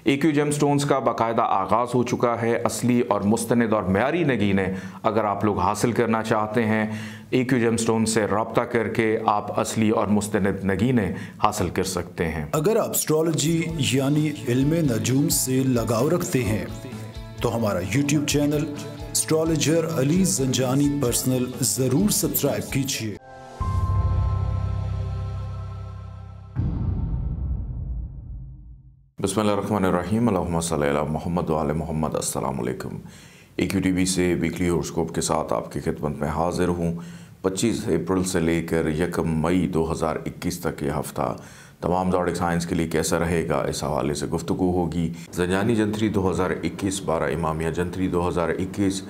AQ gemstones का बाकायदा आगाज़ हो चुका है। असली और मुस्तनद और मयारी नगीनें अगर आप लोग हासिल करना चाहते हैं, AQ जेमस्टोन से रब्ता करके आप असली और मुस्तनद नगीनें हासिल कर सकते हैं। अगर आप एस्ट्रोलॉजी यानी इल्मे नजूम से लगाव रखते हैं तो हमारा YouTube channel astrologer Ali Zanjani personal ज़रूर सब्सक्राइब कीजिए। बिस्मिल्लाहिर्रहमानिर्रहीम, अल्लाहुम्मा सल्ली अला मुहम्मद व आले मुहम्मद। अस्सलाम वालेकुम। AQ TV से वीकली हॉरोस्कोप के साथ आपकी खिदमत में हाजिर हूँ। 25 अप्रैल से लेकर 1 मई 2021 तक ये हफ़्ता तमाम ज़ोडिक साइंस के लिए कैसा रहेगा, इस हवाले से गुफ्तगू होगी। ज़ंजानी जंतरी 2021, 12 इमामिया जंतरी 2021,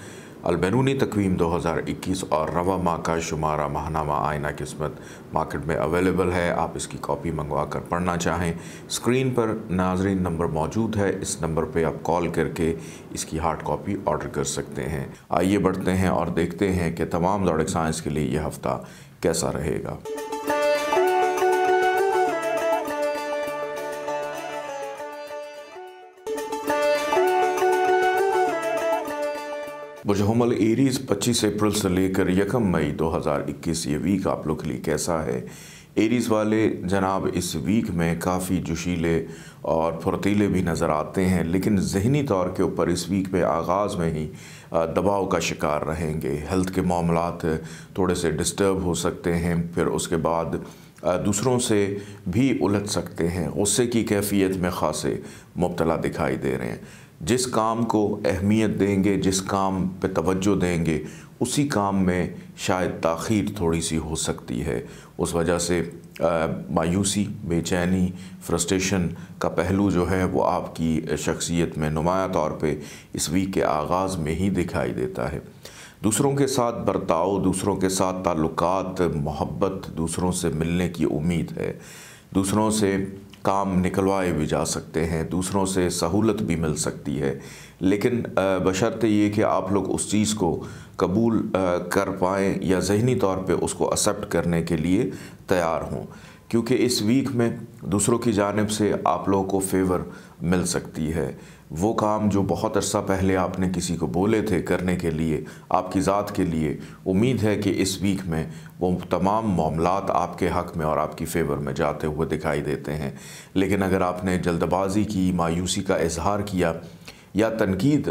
अलबैरूनी तकवीम 2021 और रवा माह का शुमारा माहनामा आइना किस्मत मार्केट में अवेलेबल है। आप इसकी कॉपी मंगवा कर पढ़ना चाहें, स्क्रीन पर नाजरीन नंबर मौजूद है। इस नंबर पे आप कॉल करके इसकी हार्ड कॉपी ऑर्डर कर सकते हैं। आइए बढ़ते हैं और देखते हैं कि तमाम ज़ोडिक साइंस के लिए यह हफ़्ता कैसा रहेगा। बुर्ज हुमल एरीज़ 25 अप्रैल से लेकर 1 मई 2021 ये वीक आप लोग के लिए कैसा है। एरीज़ वाले जनाब इस वीक में काफ़ी जोशीले और फुर्तीले भी नज़र आते हैं, लेकिन ज़हनी तौर के ऊपर इस वीक में आगाज़ में ही दबाव का शिकार रहेंगे। हेल्थ के मामलात थोड़े से डिस्टर्ब हो सकते हैं, फिर उसके बाद दूसरों से भी उलझ सकते हैं। गुस्से की कैफियत में खासे मुब्तला दिखाई दे रहे हैं। जिस काम को अहमियत देंगे, जिस काम पे तवज्जो देंगे, उसी काम में शायद ताख़ीर थोड़ी सी हो सकती है। उस वजह से मायूसी, बेचैनी, फ्रस्ट्रेशन का पहलू जो है वो आपकी शख्सियत में नुमायाँ तौर पे इस वीक के आगाज़ में ही दिखाई देता है। दूसरों के साथ बर्ताव, दूसरों के साथ ताल्लुकात, मोहब्बत, दूसरों से मिलने की उम्मीद है। दूसरों से काम निकलवाए भी जा सकते हैं, दूसरों से सहूलत भी मिल सकती है, लेकिन बशर्ते ये कि आप लोग उस चीज़ को कबूल कर पाएँ या ज़हनी तौर पे उसको एक्सेप्ट करने के लिए तैयार हों, क्योंकि इस वीक में दूसरों की जानिब से आप लोगों को फेवर मिल सकती है। वो काम जो बहुत अरसा पहले आपने किसी को बोले थे करने के लिए, आपकी ज़ात के लिए, उम्मीद है कि इस वीक में वो तमाम मामलात आपके हक़ में और आपकी फ़ेवर में जाते हुए दिखाई देते हैं। लेकिन अगर आपने जल्दबाजी की, मायूसी का इजहार किया या तनकीद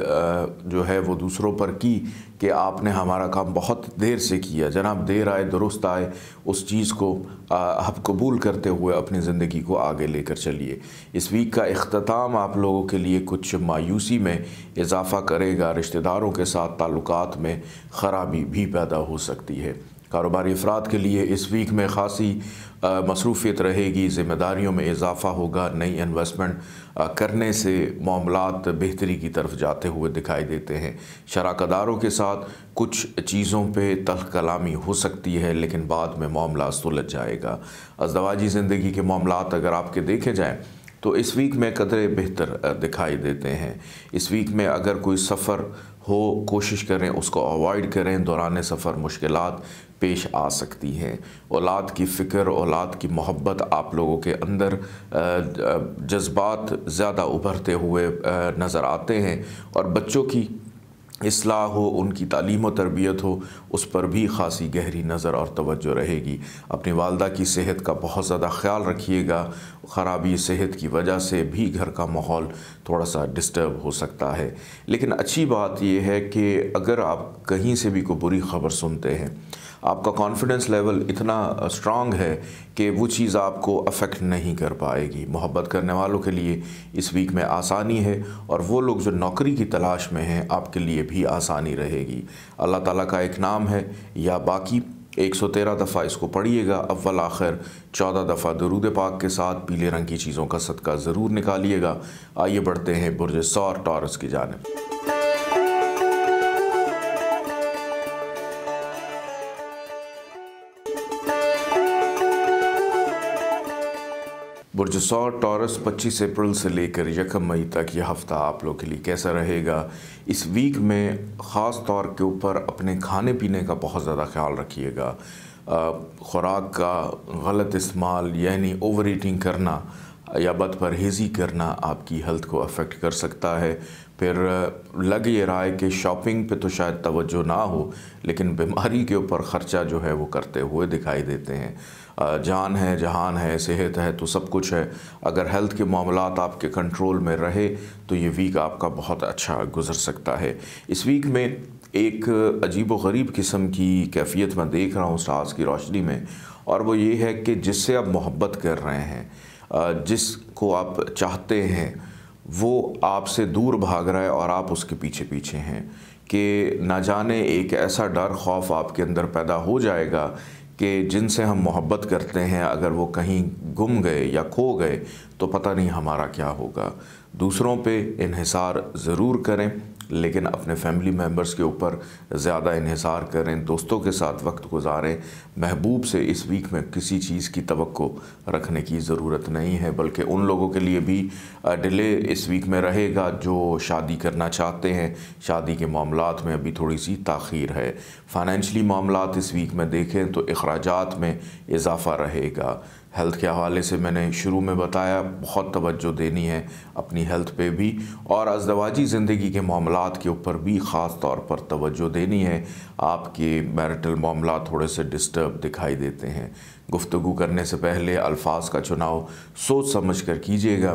जो है वो दूसरों पर की कि आपने हमारा काम बहुत देर से किया, जनाब देर आए दुरुस्त आए, उस चीज़ को आप कबूल करते हुए अपनी ज़िंदगी को आगे लेकर चलिए। इस वीक का इख्तिताम आप लोगों के लिए कुछ मायूसी में इजाफ़ा करेगा। रिश्तेदारों के साथ ताल्लुकात में ख़राबी भी पैदा हो सकती है। कारोबारी अफराद के लिए इस वीक में ख़ासी मसरूफ़ियत रहेगी, ज़िम्मेदारियों में इजाफ़ा होगा। नई इन्वेस्टमेंट करने से मामलात बेहतरी की तरफ जाते हुए दिखाई देते हैं। शराकतदारों के साथ कुछ चीज़ों पे तल्ख़ कलामी हो सकती है, लेकिन बाद में मामला सुलझ जाएगा। अज़दवाजी ज़िंदगी के मामलात अगर आपके देखे जाएँ तो इस वीक में कदरे बेहतर दिखाई देते हैं। इस वीक में अगर कोई सफ़र हो, कोशिश करें उसको अवॉइड करें। दौरान सफ़र मुश्किलात पेश आ सकती हैं। औलाद की फ़िक्र, औलाद की मोहब्बत, आप लोगों के अंदर जज्बात ज़्यादा उभरते हुए नज़र आते हैं, और बच्चों की इस्लाह हो, उनकी तालीम व तरबियत हो, उस पर भी ख़ासी गहरी नज़र और तवज्जो रहेगी। अपनी वालदा की सेहत का बहुत ज़्यादा ख्याल रखिएगा। ख़राबी सेहत की वजह से भी घर का माहौल थोड़ा सा डिस्टर्ब हो सकता है। लेकिन अच्छी बात यह है कि अगर आप कहीं से भी कोई बुरी ख़बर सुनते हैं, आपका कॉन्फिडेंस लेवल इतना स्ट्रॉन्ग है कि वो चीज़ आपको अफेक्ट नहीं कर पाएगी। मोहब्बत करने वालों के लिए इस वीक में आसानी है, और वो लोग जो नौकरी की तलाश में हैं आपके लिए भी आसानी रहेगी। अल्लाह ताला का एक नाम है या बाकी, 113 दफ़ा इसको पढ़िएगा। अव्वल आखिर 14 दफ़ा दरूद पाक के साथ पीले रंग की चीज़ों का सदका ज़रूर निकालिएगा। आइए बढ़ते हैं बुर्ज सौर टॉरस की जानिब। बुर्ज सौर टॉरस 25 अप्रैल से लेकर 1 मई तक यह हफ़्ता आप लोग के लिए कैसा रहेगा। इस वीक में ख़ास तौर के ऊपर अपने खाने पीने का बहुत ज़्यादा ख्याल रखिएगा। खुराक का गलत इस्तेमाल यानी ओवर ईटिंग करना या बदपरहेज़ी करना आपकी हेल्थ को अफेक्ट कर सकता है। फिर लग ये रहा है कि शॉपिंग पे तो शायद तवज्जो ना हो, लेकिन बीमारी के ऊपर ख़र्चा जो है वो करते हुए दिखाई देते हैं। जान है, जहान है, सेहत है तो सब कुछ है। अगर हेल्थ के मामलात आपके कंट्रोल में रहे तो ये वीक आपका बहुत अच्छा गुजर सकता है। इस वीक में एक अजीब व गरीब किस्म की कैफियत मैं देख रहा हूँ स्टार्स की रोशनी में, और वो ये है कि जिससे आप मोहब्बत कर रहे हैं, जिसको आप चाहते हैं, वो आपसे दूर भाग रहा है और आप उसके पीछे पीछे हैं कि ना जाने एक ऐसा डर खौफ आपके अंदर पैदा हो जाएगा कि जिनसे हम मोहब्बत करते हैं अगर वो कहीं गुम गए या खो गए तो पता नहीं हमारा क्या होगा। दूसरों पे इन्हिसार ज़रूर करें, लेकिन अपने फैमिली मेम्बर्स के ऊपर ज़्यादा इन्हिसार करें, दोस्तों के साथ वक्त गुजारें। महबूब से इस वीक में किसी चीज़ की तवक्को रखने की ज़रूरत नहीं है, बल्कि उन लोगों के लिए भी डिले इस वीक में रहेगा जो शादी करना चाहते हैं। शादी के मामलात में अभी थोड़ी सी ताख़ीर है। फ़ाइनेंशली मामलात इस वीक में देखें तो अखराजात में इजाफ़ा रहेगा। हेल्थ के हवाले से मैंने शुरू में बताया, बहुत तवज्जो देनी है अपनी हेल्थ पे भी, और अज़दवाजी ज़िंदगी के मामलात के ऊपर भी ख़ास तौर पर तवज्जो देनी है। आपके मैरिटल मामलात थोड़े से डिस्टर्ब दिखाई देते हैं। गुफ्तगू करने से पहले अल्फाज का चुनाव सोच समझ कर कीजिएगा,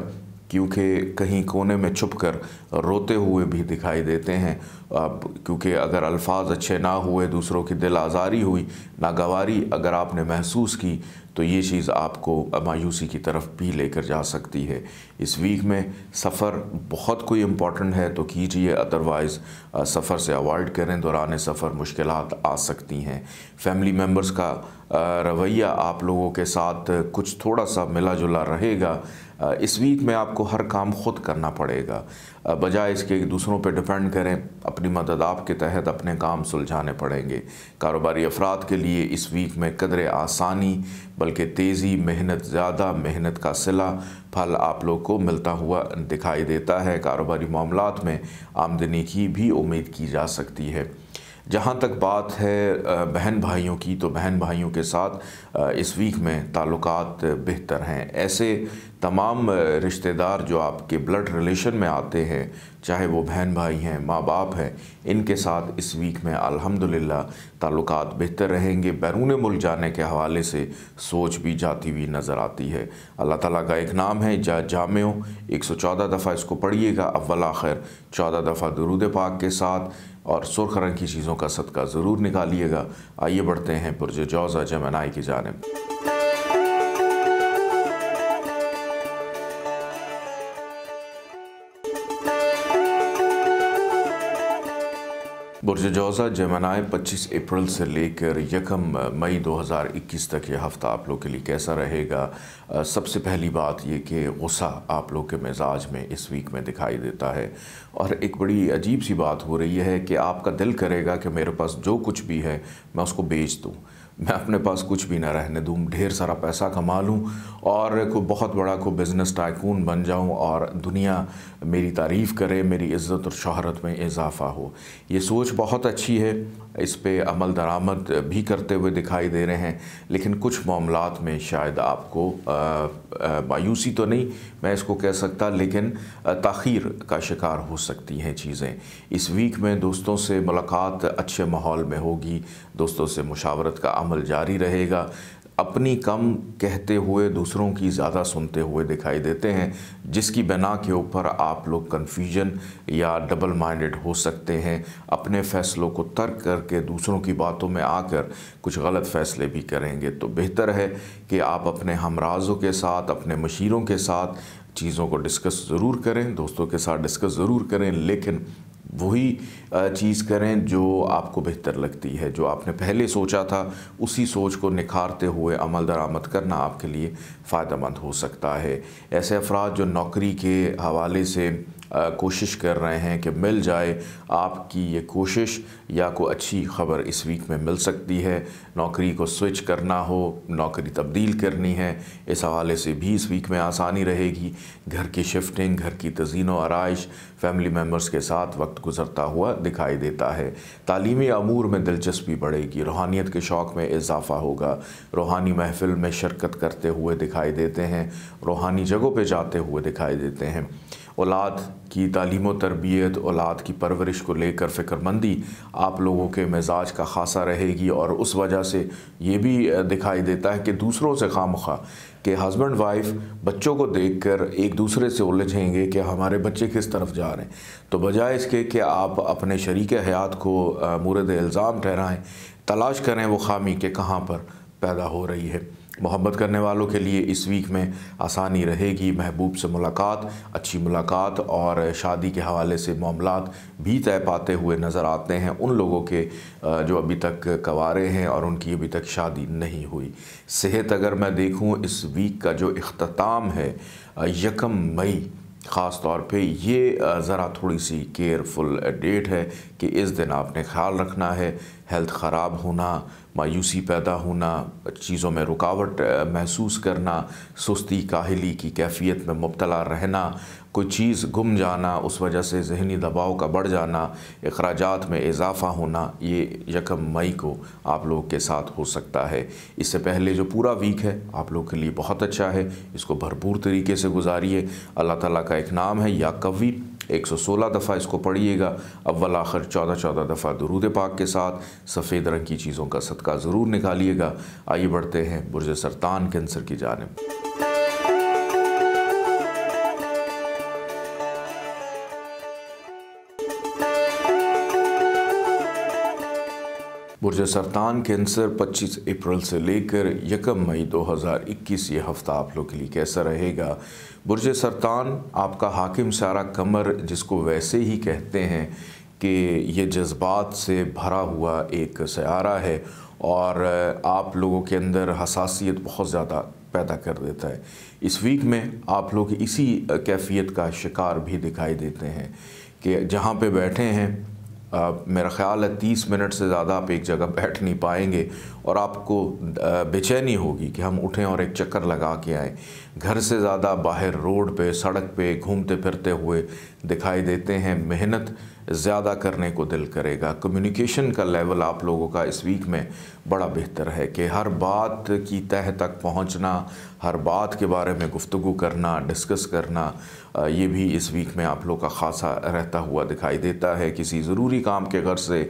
क्योंकि कहीं कोने में छुप कर रोते हुए भी दिखाई देते हैं। क्योंकि अगर अल्फाज अच्छे ना हुए, दूसरों की दिल आज़ारी हुई, नागवारी अगर आपने महसूस की, तो ये चीज़ आपको मायूसी की तरफ भी लेकर जा सकती है। इस वीक में सफ़र बहुत कोई इम्पॉर्टेंट है तो कीजिए, अदरवाइज़ सफ़र से अवॉइड करें। दौरान सफ़र मुश्किलात आ सकती हैं। फैमिली मेम्बर्स का रवैया आप लोगों के साथ कुछ थोड़ा सा मिला जुला रहेगा। इस वीक में आपको हर काम ख़ुद करना पड़ेगा, बजाय इसके दूसरों पे डिपेंड करें। अपनी मदद आपके तहत अपने काम सुलझाने पड़ेंगे। कारोबारी अफराद के लिए इस वीक में कदरे आसानी बल्कि तेज़ी, मेहनत ज़्यादा, मेहनत का सिला फल आप लोग को मिलता हुआ दिखाई देता है। कारोबारी मामलात में आमदनी की भी उम्मीद की जा सकती है। जहाँ तक बात है बहन भाइयों की, तो बहन भाइयों के साथ इस वीक में ताल्लुकात बेहतर हैं। ऐसे तमाम रिश्तेदार जो आपके ब्लड रिलेशन में आते हैं, चाहे वो बहन भाई हैं, माँ बाप हैं, इनके साथ इस वीक में अल्हम्दुलिल्लाह ताल्लुकात बेहतर रहेंगे। बैरून मुल्क जाने के हवाले से सोच भी जाती हुई नज़र आती है। अल्लाह ताला का एक नाम है जामिओ, 114 दफ़ा इसको पढ़िएगा अव्वल आखिर, 14 दफ़ा दुरूद पाक के साथ, और सुर्ख रंग की चीज़ों का सदका ज़रूर निकालिएगा। आइए बढ़ते हैं बुर्ज जौज़ा जेमिनी की जानिब। बुर्ज जौज़ा जेमिनी 25 अप्रैल से लेकर 1 मई 2021 तक ये हफ़्ता आप लोग के लिए कैसा रहेगा। सबसे पहली बात ये कि गुस्सा आप लोग के मिजाज में इस वीक में दिखाई देता है, और एक बड़ी अजीब सी बात हो रही है कि आपका दिल करेगा कि मेरे पास जो कुछ भी है मैं उसको बेच दूँ, मैं अपने पास कुछ भी ना रहने दूँ, ढेर सारा पैसा कमा लूँ और कोई बहुत बड़ा कोई बिज़नेस टाइकून बन जाऊँ और दुनिया मेरी तारीफ़ करे, मेरी इज़्ज़त और शोहरत में इजाफ़ा हो। ये सोच बहुत अच्छी है, इस पे अमल दरामद भी करते हुए दिखाई दे रहे हैं, लेकिन कुछ मामलात में शायद आपको मायूसी तो नहीं मैं इसको कह सकता, लेकिन ताख़ीर का शिकार हो सकती हैं चीज़ें। इस वीक में दोस्तों से मुलाकात अच्छे माहौल में होगी, दोस्तों से मुशावरत का अमल जारी रहेगा। अपनी कम कहते हुए दूसरों की ज़्यादा सुनते हुए दिखाई देते हैं, जिसकी बिना के ऊपर आप लोग कन्फ्यूजन या डबल माइंडेड हो सकते हैं। अपने फ़ैसलों को तर्क करके दूसरों की बातों में आकर कुछ गलत फ़ैसले भी करेंगे। तो बेहतर है कि आप अपने हमराज़ों के साथ, अपने मशीरों के साथ चीज़ों को डिस्कस ज़रूर करें, दोस्तों के साथ डिस्कस ज़रूर करें, लेकिन वही चीज़ करें जो आपको बेहतर लगती है। जो आपने पहले सोचा था उसी सोच को निखारते हुए अमल दरामद करना आपके लिए फ़ायदेमंद हो सकता है। ऐसे अफराद जो नौकरी के हवाले से कोशिश कर रहे हैं कि मिल जाए। आपकी ये कोशिश या कोई अच्छी ख़बर इस वीक में मिल सकती है। नौकरी को स्विच करना हो, नौकरी तब्दील करनी है, इस हवाले से भी इस वीक में आसानी रहेगी। घर की शिफ्टिंग, घर की तज़ीन व आराइश, फैमिली मेम्बर्स के साथ वक्त गुजरता हुआ दिखाई देता है। तालीमी अमूर में दिलचस्पी बढ़ेगी, रूहानियत के शौक़ में इजाफ़ा होगा, रूहानी महफिल में शिरकत करते हुए दिखाई देते हैं, रूहानी जगहों पे जाते हुए दिखाई देते हैं। औलाद की तालीम व तरबियत, औलाद की परवरिश को लेकर फ़िक्रमंदी आप लोगों के मिजाज का ख़ासा रहेगी। और उस वजह से ये भी दिखाई देता है कि दूसरों से खामखा कि हस्बैंड वाइफ बच्चों को देखकर एक दूसरे से उलझेंगे कि हमारे बच्चे किस तरफ जा रहे हैं, तो बजाय इसके कि आप अपने शरीक हयात को मूरद इल्ज़ाम ठहराएं, तलाश करें वो खामी के कहाँ पर पैदा हो रही है। मोहब्बत करने वालों के लिए इस वीक में आसानी रहेगी। महबूब से मुलाकात, अच्छी मुलाकात और शादी के हवाले से मामलात भी तय पाते हुए नज़र आते हैं उन लोगों के जो अभी तक कंवारे हैं और उनकी अभी तक शादी नहीं हुई। सेहत अगर मैं देखूं, इस वीक का जो इख्तिताम है 1 मई ख़ास तौर पे, ये ज़रा थोड़ी सी केयरफुल डेट है कि इस दिन आपने ख्याल रखना है। हेल्थ ख़राब होना, मायूसी पैदा होना, चीज़ों में रुकावट महसूस करना, सुस्ती काहली की कैफियत में मुब्तला रहना, कोई चीज़ गुम जाना, उस वजह से ज़हनी दबाव का बढ़ जाना, अखराजात में इजाफ़ा होना, ये 1 मई को आप लोगों के साथ हो सकता है। इससे पहले जो पूरा वीक है आप लोगों के लिए बहुत अच्छा है, इसको भरपूर तरीके से गुजारिए। अल्लाह ताला का एक नाम है या कवी, 116 दफ़ा इसको पढ़िएगा, अव्वल आखिर 14 दफ़ा दुरूद पाक के साथ। सफ़ेद रंग की चीज़ों का सदका ज़रूर निकालिएगा। आइए बढ़ते हैं बुर्ज सरतान कैंसर की जानिब। बुर्ज सरतान कैंसर 25 अप्रैल से लेकर 1 मई 2021 ये हफ़्ता आप लोग के लिए कैसा रहेगा। बुर्ज सरतान आपका हाकिम सारा कमर, जिसको वैसे ही कहते हैं कि ये जज्बात से भरा हुआ एक सयारा है और आप लोगों के अंदर हसासियत बहुत ज़्यादा पैदा कर देता है। इस वीक में आप लोग इसी कैफियत का शिकार भी दिखाई देते हैं कि जहाँ पे बैठे हैं मेरा ख़्याल है 30 मिनट से ज़्यादा आप एक जगह बैठ नहीं पाएंगे और आपको बेचैनी होगी कि हम उठें और एक चक्कर लगा के आएँ। घर से ज़्यादा बाहर रोड पे, सड़क पे घूमते फिरते हुए दिखाई देते हैं। मेहनत ज़्यादा करने को दिल करेगा। कम्युनिकेशन का लेवल आप लोगों का इस वीक में बड़ा बेहतर है कि हर बात की तह तक पहुंचना, हर बात के बारे में गुफ्तगू करना, डिस्कस करना, ये भी इस वीक में आप लोग का ख़ासा रहता हुआ दिखाई देता है। किसी ज़रूरी काम के घर से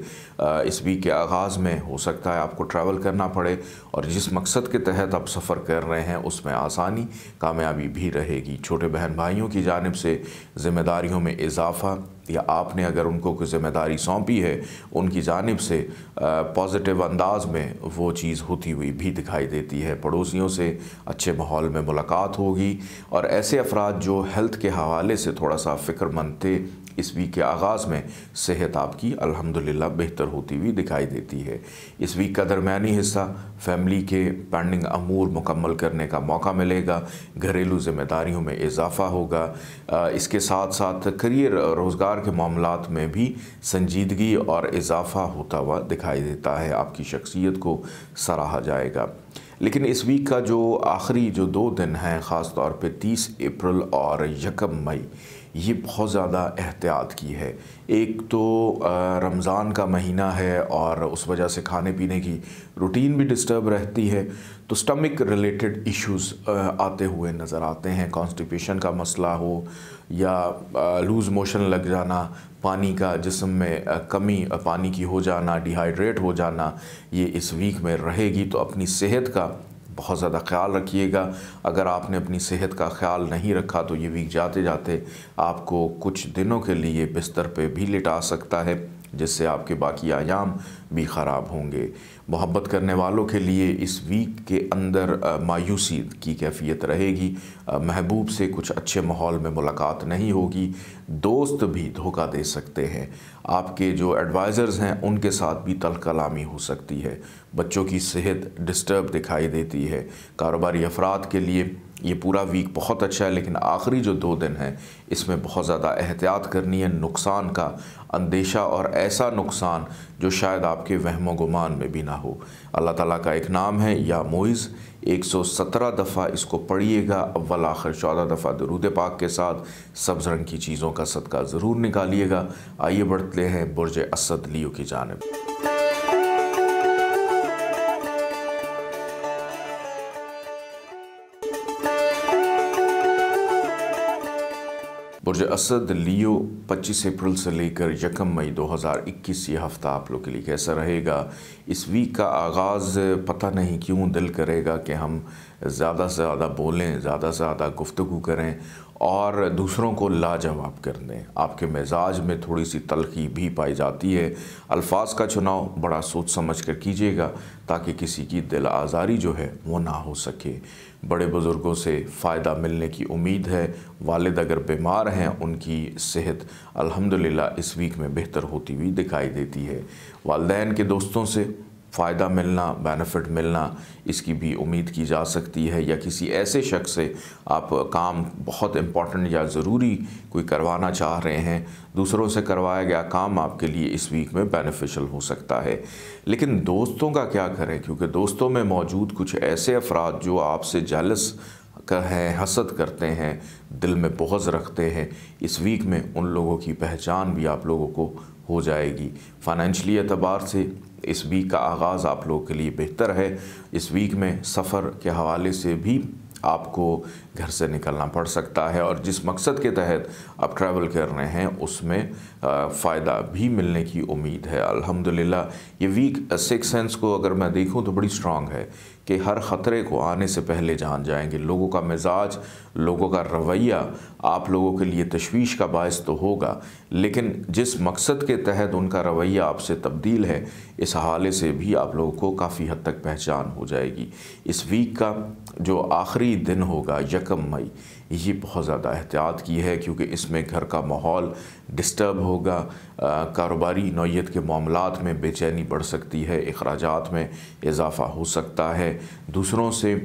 इस वीक के आगाज़ में हो सकता है आपको ट्रैवल करना पड़े और जिस मकसद के तहत आप सफ़र कर रहे हैं उसमें आसानी, कामयाबी भी रहेगी। छोटे बहन भाइयों की जानिब से ज़िम्मेदारियों में इजाफ़ा या आपने अगर उनको कोई ज़िम्मेदारी सौंपी है उनकी जानिब से पॉजिटिव अंदाज में वो चीज़ होती हुई भी दिखाई देती है। पड़ोसियों से अच्छे माहौल में मुलाकात होगी और ऐसे अफराद जो हेल्थ के हवाले से थोड़ा सा फ़िक्रमंद थे, इस वीक के आगाज़ में सेहत आपकी अल्हम्दुलिल्लाह बेहतर होती हुई दिखाई देती है। इस वीक का दरमियानी हिस्सा फैमिली के पेंडिंग अमूर मुकम्मल करने का मौका मिलेगा, घरेलू ज़िम्मेदारियों में इजाफ़ा होगा। इसके साथ साथ करियर, रोज़गार के मामलात में भी संजीदगी और इजाफ़ा होता हुआ दिखाई देता है। आपकी शख्सियत को सराहा जाएगा। लेकिन इस वीक का जो आखिरी जो 2 दिन हैं, ख़ास तौर पे 30 अप्रैल और 1 मई, ये बहुत ज़्यादा एहतियात की है। एक तो रमज़ान का महीना है और उस वजह से खाने पीने की रूटीन भी डिस्टर्ब रहती है, तो स्टमक रिलेटेड इश्यूज़ आते हुए नज़र आते हैं। कॉन्स्टिपेशन का मसला हो या लूज़ मोशन लग जाना, पानी का जिस्म में कमी पानी की हो जाना, डिहाइड्रेट हो जाना, ये इस वीक में रहेगी। तो अपनी सेहत का बहुत ज़्यादा ख्याल रखिएगा। अगर आपने अपनी सेहत का ख्याल नहीं रखा तो ये वीक जाते जाते आपको कुछ दिनों के लिए बिस्तर पे भी लिटा सकता है, जिससे आपके बाकी आयाम भी ख़राब होंगे। मोहब्बत करने वालों के लिए इस वीक के अंदर मायूसी की कैफियत रहेगी। महबूब से कुछ अच्छे माहौल में मुलाकात नहीं होगी। दोस्त भी धोखा दे सकते हैं। आपके जो एडवाइज़र्स हैं उनके साथ भी तलकलामी हो सकती है। बच्चों की सेहत डिस्टर्ब दिखाई देती है। कारोबारी अफराद के लिए ये पूरा वीक बहुत अच्छा है, लेकिन आखिरी जो 2 दिन हैं इसमें बहुत ज़्यादा एहतियात करनी है, नुकसान का अंदेशा, और ऐसा नुकसान जो शायद आपके वहमो गुमान में भी ना हो। अल्लाह ताला का एक नाम है या मोइज़, 117 दफ़ा इसको पढ़िएगा, अव्वल आखिर 14 दफ़ा दुरूद पाक के साथ। सब्ज़ रंग की चीज़ों का सदका ज़रूर निकालिएगा। आइए बढ़ते हैं बुर्ज असद लियो की जानिब। बुर्ज असद लियो 25 अप्रैल से लेकर 1 मई 2021 ये हफ़्ता आप लोग के लिए कैसा रहेगा। इस वीक का आगाज़ पता नहीं क्यों दिल करेगा कि हम ज़्यादा से ज़्यादा बोलें, ज़्यादा से ज़्यादा गुफ्तगू करें और दूसरों को लाजवाब कर दें। आपके मिजाज में थोड़ी सी तल्खी भी पाई जाती है। अल्फाज का चुनाव बड़ा सोच समझ कर कीजिएगा ताकि किसी की दिल आज़ारी जो है वो ना हो सके। बड़े बुज़ुर्गों से फ़ायदा मिलने की उम्मीद है। वालिद अगर बीमार हैं उनकी सेहत अल्हम्दुलिल्लाह इस वीक में बेहतर होती हुई दिखाई देती है। वालिदैन के दोस्तों से फ़ायदा मिलना, बेनिफिट मिलना, इसकी भी उम्मीद की जा सकती है। या किसी ऐसे शख्स से आप काम बहुत इम्पॉर्टेंट या ज़रूरी कोई करवाना चाह रहे हैं, दूसरों से करवाया गया काम आपके लिए इस वीक में बेनिफिशियल हो सकता है। लेकिन दोस्तों का क्या करें, क्योंकि दोस्तों में मौजूद कुछ ऐसे अफराद जो आपसे जेलस हैं, हसद करते हैं, दिल में बुग़्ज़ रखते हैं। इस वीक में उन लोगों की पहचान भी आप लोगों को हो जाएगी। फ़ाइनेंशली एतबार से इस वीक का आगाज़ आप लोगों के लिए बेहतर है। इस वीक में सफ़र के हवाले से भी आपको घर से निकलना पड़ सकता है और जिस मकसद के तहत आप ट्रैवल कर रहे हैं उसमें फ़ायदा भी मिलने की उम्मीद है। अल्हम्दुलिल्लाह ये वीक सिक्स सेंस को अगर मैं देखूं तो बड़ी स्ट्रॉन्ग है कि हर ख़तरे को आने से पहले जान जाएंगे। लोगों का मिजाज, लोगों का रवैया आप लोगों के लिए तशवीश का बायस तो होगा, लेकिन जिस मकसद के तहत उनका रवैया आपसे तब्दील है, इस हवाले से भी आप लोगों को काफ़ी हद तक पहचान हो जाएगी। इस वीक का जो आखिरी दिन होगा 1 मई, ये बहुत ज़्यादा एहतियात की है क्योंकि इसमें घर का माहौल डिस्टर्ब होगा। कारोबारी नौइयत के मामलात में बेचैनी बढ़ सकती है, अखराजात में इजाफ़ा हो सकता है, दूसरों से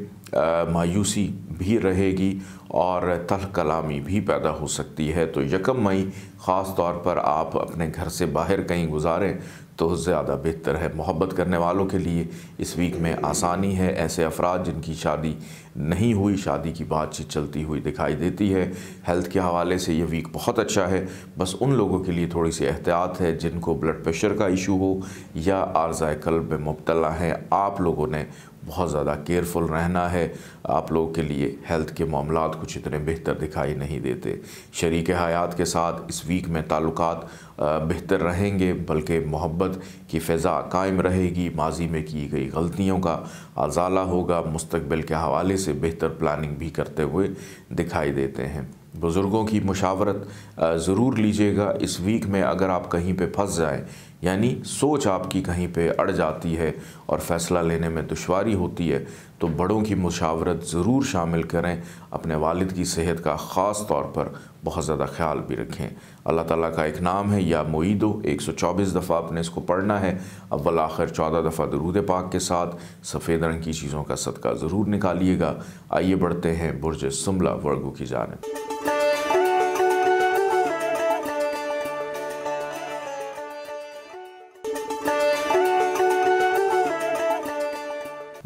मायूसी भी रहेगी और तल्ख़ कलामी भी पैदा हो सकती है। तो 1 मई ख़ास तौर पर आप अपने घर से बाहर कहीं गुजारें तो ज़्यादा बेहतर है। मोहब्बत करने वालों के लिए इस वीक में आसानी है। ऐसे अफराद जिनकी शादी नहीं हुई, शादी की बातचीत चलती हुई दिखाई देती है। हेल्थ के हवाले से ये वीक बहुत अच्छा है। बस उन लोगों के लिए थोड़ी सी एहतियात है जिनको ब्लड प्रेशर का इशू हो या आर्ज़ाए क़ल्ब में मुब्तला है। आप लोगों ने बहुत ज़्यादा केयरफुल रहना है। आप लोगों के लिए हेल्थ के मामलात कुछ इतने बेहतर दिखाई नहीं देते। शरीक हयात के साथ इस वीक में ताल्लुकात बेहतर रहेंगे, बल्कि मोहब्बत की फ़िज़ा कायम रहेगी। माजी में की गई गलतियों का अज़ाला होगा। मुस्तक़बिल के हवाले से बेहतर प्लानिंग भी करते हुए दिखाई देते हैं। बुज़ुर्गों की मुशावरत ज़रूर लीजिएगा। इस वीक में अगर आप कहीं पे फंस जाएं, यानी सोच आपकी कहीं पे अड़ जाती है और फ़ैसला लेने में दुश्वारी होती है, तो बड़ों की मुशावरत ज़रूर शामिल करें। अपने वालिद की सेहत का ख़ास तौर पर बहुत ज़्यादा ख्याल भी रखें। अल्लाह ताला का एक नाम है या मुईदो, 124 दफ़ा आपने इसको पढ़ना है। अव्वल आखिर 14 दफ़ा दुरूद पाक के साथ। सफ़ेद रंग की चीज़ों का सदका ज़रूर निकालिएगा। आइए बढ़ते हैं बुर्ज सुमला वर्गो की जानिब।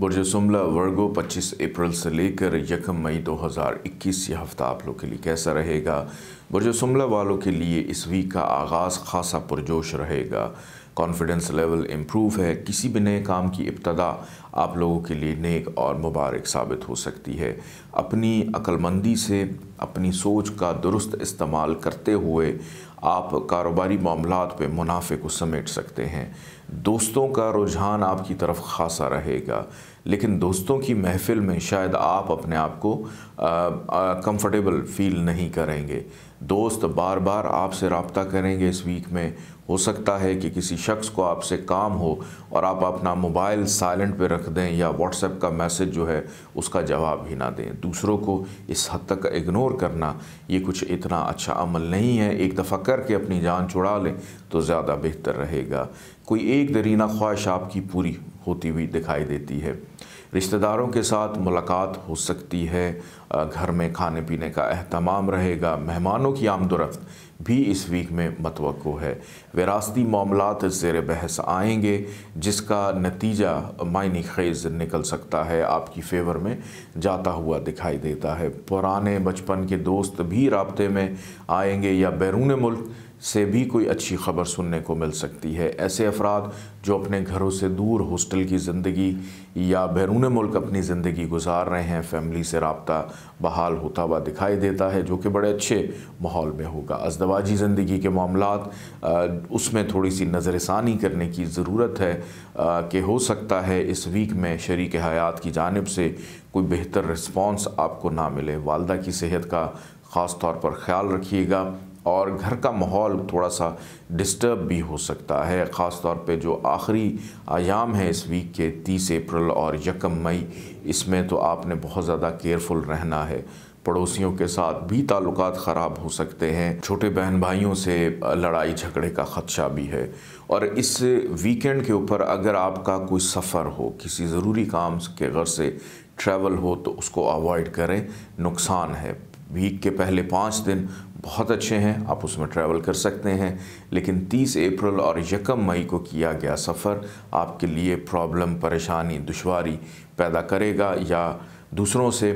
बुर्ज सुमला वर्गो 25 अप्रैल से लेकर 1 मई 2021 ये हफ़्ता आप लोग के लिए कैसा रहेगा। बुर्ज सुमला वालों के लिए इस वीक का आगाज़ खासा पुरजोश रहेगा। कॉन्फिडेंस लेवल इम्प्रूव है। किसी भी नए काम की इब्तदा आप लोगों के लिए नेक और मुबारक साबित हो सकती है। अपनी अक्लमंदी से अपनी सोच का दुरुस्त इस्तेमाल करते हुए आप कारोबारी मामलात पे मुनाफे को समेट सकते हैं। दोस्तों का रुझान आपकी तरफ खासा रहेगा, लेकिन दोस्तों की महफ़िल में शायद आप अपने आप को कंफर्टेबल फ़ील नहीं करेंगे। दोस्त बार बार आपसे रब्ता करेंगे। इस वीक में हो सकता है कि किसी शख्स को आपसे काम हो और आप अपना मोबाइल साइलेंट पे रख दें या व्हाट्सएप का मैसेज जो है उसका जवाब ही ना दें। दूसरों को इस हद तक इग्नोर करना ये कुछ इतना अच्छा अमल नहीं है। एक दफ़ा करके अपनी जान छुड़ा लें तो ज़्यादा बेहतर रहेगा। कोई एक दरीना ख्वाहिश आपकी पूरी होती हुई दिखाई देती है। रिश्तेदारों के साथ मुलाकात हो सकती है, घर में खाने पीने का अहतमाम रहेगा, मेहमानों की आमदोरफ्त भी इस वीक में मतवक्को है। विरासती मामलात ज़ेर बहस आएंगे जिसका नतीजा मायने खेज़ निकल सकता है, आपकी फेवर में जाता हुआ दिखाई देता है। पुराने बचपन के दोस्त भी राब्ते में आएंगे या बैरून मुल्क से भी कोई अच्छी ख़बर सुनने को मिल सकती है। ऐसे अफराद जो अपने घरों से दूर हॉस्टल की ज़िंदगी या बैरून मुल्क अपनी ज़िंदगी गुजार रहे हैं, फैमिली से रब्ता बहाल होता हुआ दिखाई देता है, जो कि बड़े अच्छे माहौल में होगा। अज़दवाजी ज़िंदगी के मामलात उसमें थोड़ी सी नज़रसानी करने की ज़रूरत है कि हो सकता है इस वीक में शरीक हयात की जानिब से कोई बेहतर रिस्पॉन्स आपको ना मिले। वालदा की सेहत का ख़ास तौर पर ख्याल रखिएगा और घर का माहौल थोड़ा सा डिस्टर्ब भी हो सकता है, ख़ास तौर पे जो आखिरी अयाम है इस वीक के 30 अप्रैल और 1 मई, इसमें तो आपने बहुत ज़्यादा केयरफुल रहना है। पड़ोसियों के साथ भी ताल्लुकात ख़राब हो सकते हैं, छोटे बहन भाइयों से लड़ाई झगड़े का ख़दशा भी है। और इस वीकेंड के ऊपर अगर आपका कोई सफ़र हो, किसी ज़रूरी काम के घर से ट्रैवल हो, तो उसको अवॉइड करें, नुकसान है। वीक के पहले 5 दिन बहुत अच्छे हैं, आप उसमें ट्रैवल कर सकते हैं, लेकिन 30 अप्रैल और 1 मई को किया गया सफ़र आपके लिए प्रॉब्लम, परेशानी, दुश्वारी पैदा करेगा या दूसरों से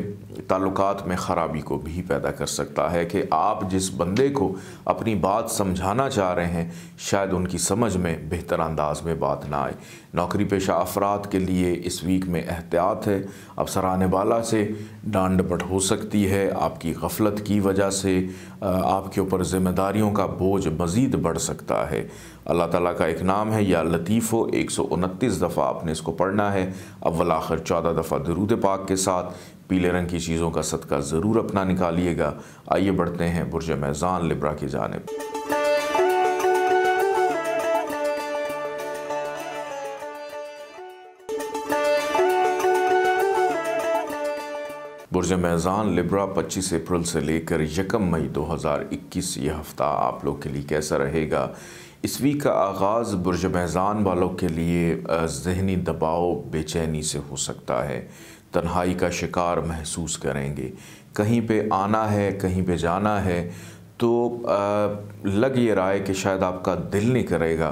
ताल्लुकात में ख़राबी को भी पैदा कर सकता है कि आप जिस बंदे को अपनी बात समझाना चाह रहे हैं शायद उनकी समझ में बेहतर अंदाज में बात ना आए। नौकरी पेशा अफराद के लिए इस वीक में एहतियात है, अफसरान बाला से डांट डपट हो सकती है, आपकी गफलत की वजह से आपके ऊपर ज़िम्मेदारियों का बोझ मज़ीद बढ़ सकता है। अल्लाह ताला का एक नाम है या लतीफ़ो, 129 दफ़ा आपने इसको पढ़ना है, अव्वल आखिर 14 दफ़ा दुरूद पाक के साथ। पीले रंग की चीज़ों का सदका ज़रूर अपना निकालिएगा। आइए बढ़ते हैं बुर्ज मेज़ान लिब्रा की जानिब। बुर्ज मेज़ान लिब्रा 25 अप्रैल से लेकर 1 मई 2021 ये हफ़्ता आप लोग के लिए कैसा रहेगा। इस वीक का आगाज़ बुर्ज मेज़ान वालों के लिए ज़हनी दबाव, बेचैनी से हो सकता है। तन्हाई का शिकार महसूस करेंगे, कहीं पे आना है, कहीं पे जाना है, तो लग ये रहा है कि शायद आपका दिल नहीं करेगा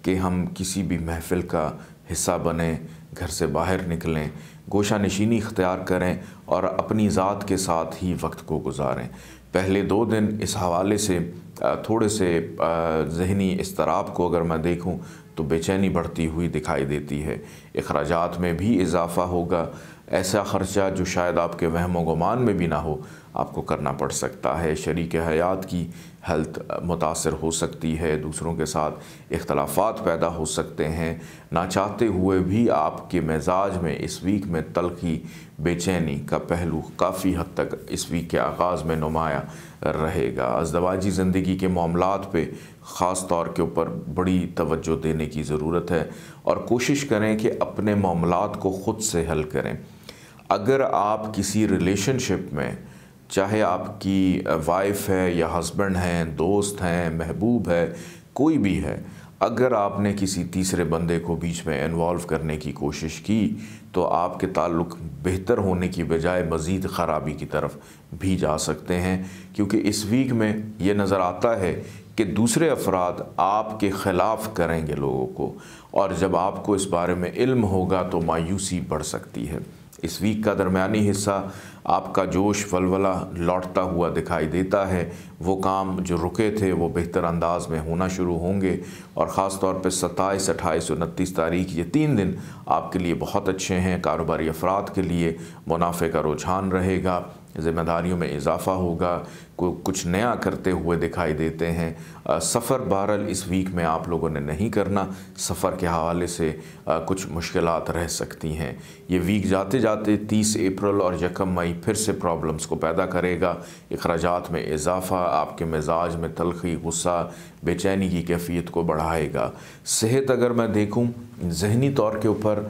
कि हम किसी भी महफ़िल का हिस्सा बने, घर से बाहर निकलें, गोशा नशीनी इख्तियार करें और अपनी ज़ात के साथ ही वक्त को गुजारें। पहले 2 दिन इस हवाले से थोड़े से ज़हनी इस्तराब को अगर मैं देखूं तो बेचैनी बढ़ती हुई दिखाई देती है। अखराजात में भी इजाफ़ा होगा, ऐसा ख़र्चा जो शायद आपके वहम गुमान में भी ना हो आपको करना पड़ सकता है। शरीक हयात की हेल्थ मुतासर हो सकती है, दूसरों के साथ इख्तलाफात पैदा हो सकते हैं, ना चाहते हुए भी आपके मिजाज में इस वीक में तलखी, बेचैनी का पहलू काफ़ी हद तक इस वीक के आगाज़ में नुमाया रहेगा। अज़दवाजी ज़िंदगी के मामलात पे ख़ास तौर के ऊपर बड़ी तवज्जो देने की ज़रूरत है और कोशिश करें कि अपने मामलात को ख़ुद से हल करें। अगर आप किसी रिलेशनशिप में, चाहे आपकी वाइफ है या हस्बैंड हैं, दोस्त हैं, महबूब है, कोई भी है, अगर आपने किसी तीसरे बंदे को बीच में इन्वॉल्व करने की कोशिश की तो आपके ताल्लुक़ बेहतर होने की बजाय मज़ीद ख़राबी की तरफ भी जा सकते हैं, क्योंकि इस वीक में ये नज़र आता है कि दूसरे अफराद आपके ख़िलाफ़ करेंगे लोगों को, और जब आपको इस बारे में इल्म होगा तो मायूसी बढ़ सकती है। इस वीक का दरमियानी हिस्सा आपका जोश वलवला लौटता हुआ दिखाई देता है, वो काम जो रुके थे वो बेहतर अंदाज में होना शुरू होंगे और ख़ास तौर पे 27, 28 और 29 तारीख ये 3 दिन आपके लिए बहुत अच्छे हैं। कारोबारी अफराद के लिए मुनाफे का रुझान रहेगा, ज़िम्मेदारियों में इजाफ़ा होगा, कुछ नया करते हुए दिखाई देते हैं। सफ़र बहरहाल इस वीक में आप लोगों ने नहीं करना, सफ़र के हवाले से कुछ मुश्किलात रह सकती हैं। ये वीक जाते जाते 30 अप्रैल और 1 मई फिर से प्रॉब्लम्स को पैदा करेगा। अखराजात में इजाफ़ा आपके मिजाज में तलखी, गुस्सा, बेचैनी की कैफियत को बढ़ाएगा। सेहत अगर मैं देखूं, ज़हनी तौर के ऊपर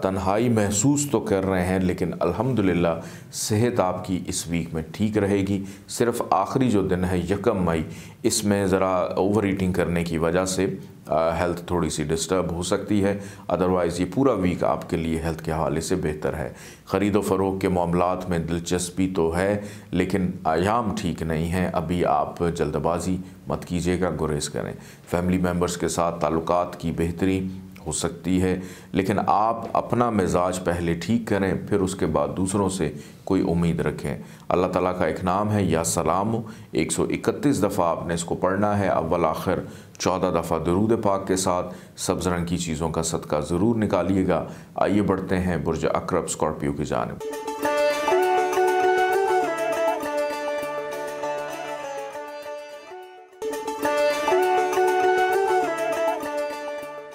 तन्हाई महसूस तो कर रहे हैं, लेकिन अल्हम्दुलिल्लाह सेहत आपकी इस वीक में ठीक रहेगी। सिर्फ़ आखिरी जो दिन है 1 मई, इसमें ज़रा ओवर ईटिंग करने की वजह से हेल्थ थोड़ी सी डिस्टर्ब हो सकती है। अदरवाइज़ ये पूरा वीक आपके लिए हेल्थ के हवाले से बेहतर है। ख़रीदो फ़रोख्त के मामलात में दिलचस्पी तो है, लेकिन आयाम ठीक नहीं है। अभी आप जल्दबाजी मत कीजिएगा, गुरेज करें। फैमिली मेम्बर्स के साथ ताल्लुकात की बेहतरी हो सकती है, लेकिन आप अपना मिजाज पहले ठीक करें, फिर उसके बाद दूसरों से कोई उम्मीद रखें। अल्लाह ताला का एक नाम है या सलाम, 131 दफ़ा आपने इसको पढ़ना है। अव्वल आखिर 14 दफ़ा दुरूद पाक के साथ सब्ज़ रंग की चीज़ों का सदका ज़रूर निकालिएगा। आइए बढ़ते हैं बुर्ज अक़रब स्कॉर्पियो की जानिब।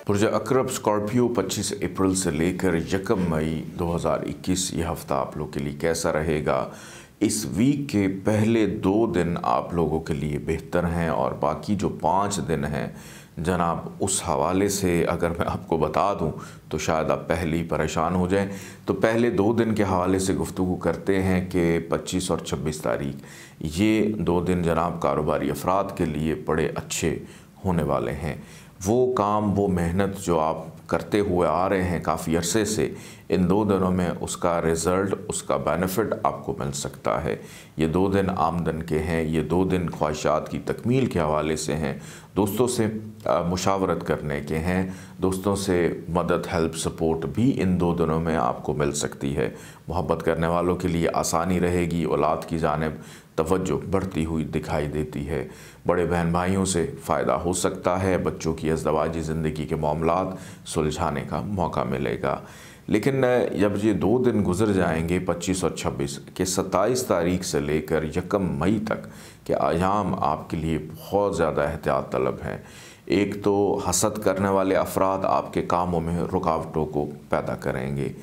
बुर्ज अक़रब स्कॉर्पियो 25 अप्रैल से लेकर 1 मई 2021 ये हफ़्ता आप लोग के लिए कैसा रहेगा। इस वीक के पहले 2 दिन आप लोगों के लिए बेहतर हैं और बाकी जो 5 दिन हैं जनाब, उस हवाले से अगर मैं आपको बता दूं तो शायद आप पहले ही परेशान हो जाएं। तो पहले 2 दिन के हवाले से गुफ्तगू करते हैं कि 25 और 26 तारीख, ये 2 दिन जनाब कारोबारी अफराद के लिए बड़े अच्छे होने वाले हैं। वो काम, वो मेहनत जो आप करते हुए आ रहे हैं काफ़ी अरसे से, इन 2 दिनों में उसका रिज़ल्ट, उसका बेनिफिट आपको मिल सकता है। ये 2 दिन आमदन के हैं, ये 2 दिन ख्वाहिशात की तकमील के हवाले से हैं, दोस्तों से मुशावरत करने के हैं, दोस्तों से मदद, हेल्प, सपोर्ट भी इन 2 दिनों में आपको मिल सकती है। मोहब्बत करने वालों के लिए आसानी रहेगी, औलाद की जानिब तवज्जो बढ़ती हुई दिखाई देती है। बड़े बहन भाइयों से फ़ायदा हो सकता है, बच्चों की अज़दवाजी ज़िंदगी के मामलात सुलझाने का मौका मिलेगा। लेकिन जब ये 2 दिन गुजर जाएंगे 25 और 26 के, 27 तारीख से लेकर 1 मई तक के आयाम आपके लिए बहुत ज़्यादा एहतियात तलब हैं। एक तो हसद करने वाले अफराद आपके कामों में रुकावटों को पैदा करेंगे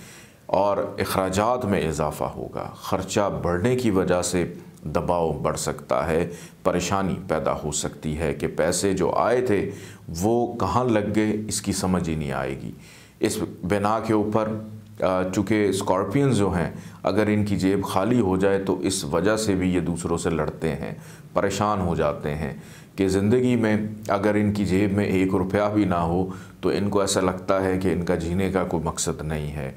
और अखराजात में इजाफ़ा होगा। ख़र्चा बढ़ने की वजह से दबाव बढ़ सकता है, परेशानी पैदा हो सकती है कि पैसे जो आए थे वो कहाँ लग गए, इसकी समझ ही नहीं आएगी। इस बिना के ऊपर चूँकि स्कॉर्पियंस जो हैं, अगर इनकी जेब खाली हो जाए तो इस वजह से भी ये दूसरों से लड़ते हैं, परेशान हो जाते हैं कि ज़िंदगी में अगर इनकी जेब में 1 रुपया भी ना हो तो इनको ऐसा लगता है कि इनका जीने का कोई मकसद नहीं है।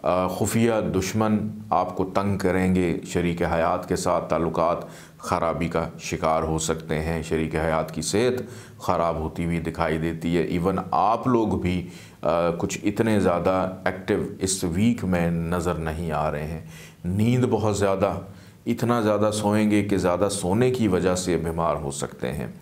खुफिया दुश्मन आपको तंग करेंगे, शरीक हयात के साथ ताल्लुकात ख़राबी का शिकार हो सकते हैं, शरीक हयात की सेहत ख़राब होती हुई दिखाई देती है। इवन आप लोग भी कुछ इतने ज़्यादा एक्टिव इस वीक में नज़र नहीं आ रहे हैं। नींद बहुत ज़्यादा, इतना ज़्यादा सोएंगे कि ज़्यादा सोने की वजह से बीमार हो सकते हैं।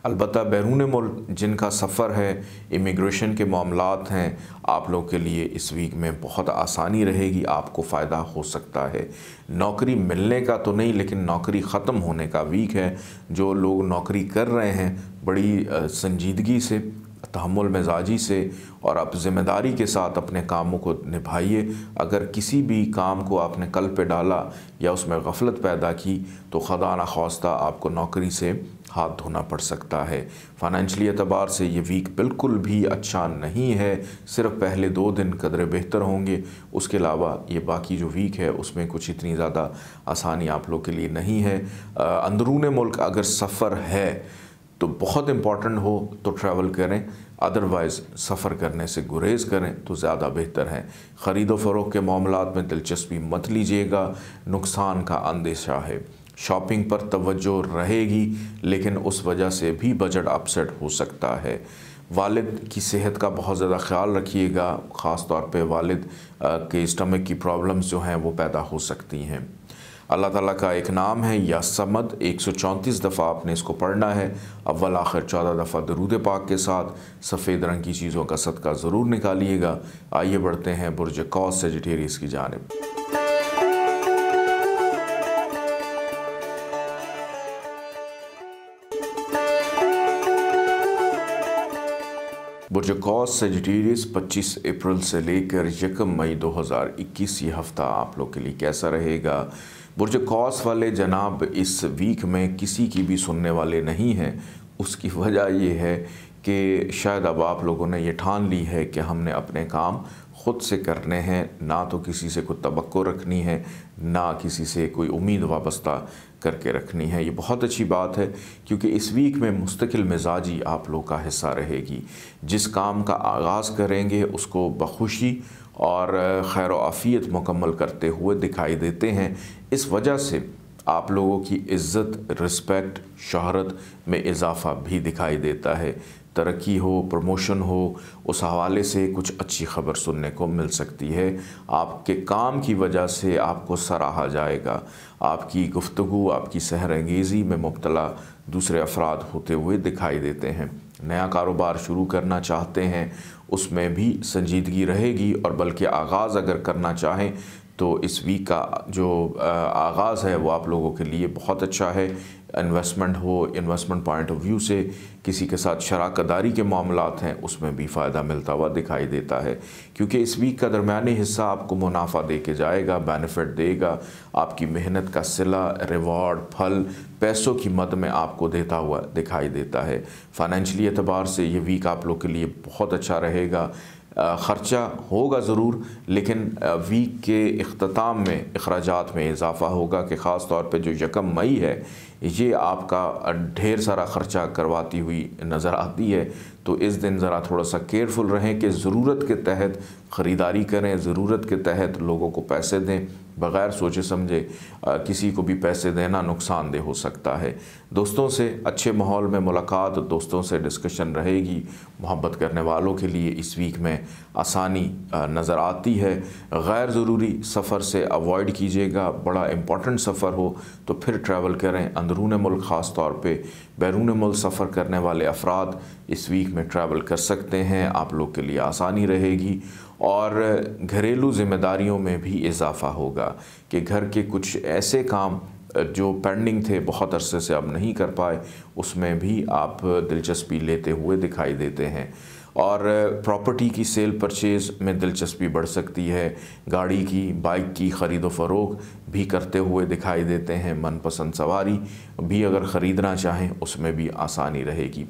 अलबत्ता बैरून मुल्क जिनका सफ़र है, इमिग्रेशन के मामलात हैं, आप लोग के लिए इस वीक में बहुत आसानी रहेगी, आपको फ़ायदा हो सकता है। नौकरी मिलने का तो नहीं, लेकिन नौकरी ख़त्म होने का वीक है। जो लोग नौकरी कर रहे हैं, बड़ी संजीदगी से, तहम्मुल मिजाजी से और आप ज़िम्मेदारी के साथ अपने कामों को निभाइए। अगर किसी भी काम को आपने कल पे डाला या उसमें गफलत पैदा की तो खुदा न खास्ता आपको नौकरी से हाथ धोना पड़ सकता है। फ़ाइनेंशियली एतबार से ये वीक बिल्कुल भी अच्छा नहीं है। सिर्फ पहले 2 दिन कदरे बेहतर होंगे, उसके अलावा ये बाकी जो वीक है उसमें कुछ इतनी ज़्यादा आसानी आप लोग के लिए नहीं है। अंदरून मुल्क अगर सफ़र है तो बहुत इम्पॉर्टेंट हो तो ट्रैवल करें, अदरवाइज़ सफ़र करने से गुरेज करें तो ज़्यादा बेहतर है। ख़रीदो फ़रोख्त के मामलात में दिलचस्पी मत लीजिएगा, नुकसान का अंदेशा है। शॉपिंग पर तवज्जो रहेगी, लेकिन उस वजह से भी बजट अपसेट हो सकता है। वालिद की सेहत का बहुत ज़्यादा ख्याल रखिएगा, ख़ास तौर पे वालिद के स्टमक की प्रॉब्लम्स जो हैं वो पैदा हो सकती हैं। अल्लाह ताला का एक नाम है या समद, 134 दफ़ा आपने इसको पढ़ना है। अव्वल आखिर 14 दफ़ा दरूद पाक के साथ सफ़ेद रंग की चीज़ों का सदका ज़रूर निकालिएगा। आइए बढ़ते हैं बुर्ज कौस सेजिटेरियस की जानिब। बुर्ज कौस सेजिटेरियस 25 अप्रैल से लेकर 1 मई 2021 ये हफ़्ता आप लोग के लिए कैसा रहेगा। बुर्ज कौस वाले जनाब इस वीक में किसी की भी सुनने वाले नहीं हैं। उसकी वजह ये है कि शायद अब आप लोगों ने ये ठान ली है कि हमने अपने काम ख़ुद से करने हैं, ना तो किसी से कोई तवक्को रखनी है, ना किसी से कोई उम्मीद वाबस्ता करके रखनी है। ये बहुत अच्छी बात है क्योंकि इस वीक में मुस्तकिल मिजाजी आप लोग का हिस्सा रहेगी। जिस काम का आगाज़ करेंगे उसको बखुशी और खैर आफ़ियत मुकम्मल करते हुए दिखाई देते हैं। इस वजह से आप लोगों की इज़्ज़त, रिस्पेक्ट, शोहरत में इजाफ़ा भी दिखाई देता है। तरक्की हो, प्रमोशन हो, उस हवाले से कुछ अच्छी खबर सुनने को मिल सकती है। आपके काम की वजह से आपको सराहा जाएगा। आपकी गुफ्तगू, आपकी सहरंगेज़ी में मुब्तला दूसरे अफराद होते हुए दिखाई देते हैं। नया कारोबार शुरू करना चाहते हैं उसमें भी संजीदगी रहेगी, और बल्कि आगाज़ अगर करना चाहें तो इस वीक का जो आगाज़ है वो आप लोगों के लिए बहुत अच्छा है। इन्वेस्टमेंट हो, इन्वेस्टमेंट पॉइंट ऑफ व्यू से किसी के साथ शराकदारी के मामलात हैं उसमें भी फ़ायदा मिलता हुआ दिखाई देता है, क्योंकि इस वीक का दरमियानी हिस्सा आपको मुनाफा दे के जाएगा, बेनिफिट देगा। आपकी मेहनत का सिला, रिवॉर्ड, फल पैसों की मद में आपको देता हुआ दिखाई देता है। फाइनेंशियली एतबार से ये वीक आप लोग के लिए बहुत अच्छा रहेगा। ख़र्चा होगा ज़रूर, लेकिन वीक के इख्तिताम में अखराजात में इजाफ़ा होगा कि ख़ास तौर पे जो 1 मई है ये आपका ढेर सारा ख़र्चा करवाती हुई नज़र आती है। तो इस दिन ज़रा थोड़ा सा केयरफुल रहें कि ज़रूरत के तहत ख़रीदारी करें, ज़रूरत के तहत लोगों को पैसे दें। बग़ैर सोचे समझे किसी को भी पैसे देना नुकसानदेह हो सकता है। दोस्तों से अच्छे माहौल में मुलाकात, दोस्तों से डिस्कशन रहेगी। मोहब्बत करने वालों के लिए इस वीक में आसानी नज़र आती है। गैर ज़रूरी सफ़र से अवॉइड कीजिएगा। बड़ा इम्पॉर्टेंट सफ़र हो तो फिर ट्रैवल करें। अंदरून मुल्क ख़ास तौर पे बैरून मुल्क सफ़र करने वाले अफराद इस वीक में ट्रैवल कर सकते हैं। आप लोग के लिए आसानी रहेगी, और घरेलू ज़िम्मेदारियों में भी इजाफ़ा होगा कि घर के कुछ ऐसे काम जो पेंडिंग थे, बहुत अरसे से अब नहीं कर पाए, उसमें भी आप दिलचस्पी लेते हुए दिखाई देते हैं। और प्रॉपर्टी की सेल परचेज़ में दिलचस्पी बढ़ सकती है। गाड़ी की, बाइक की ख़रीदो फ़रोख्त भी करते हुए दिखाई देते हैं। मनपसंद सवारी भी अगर ख़रीदना चाहें उसमें भी आसानी रहेगी।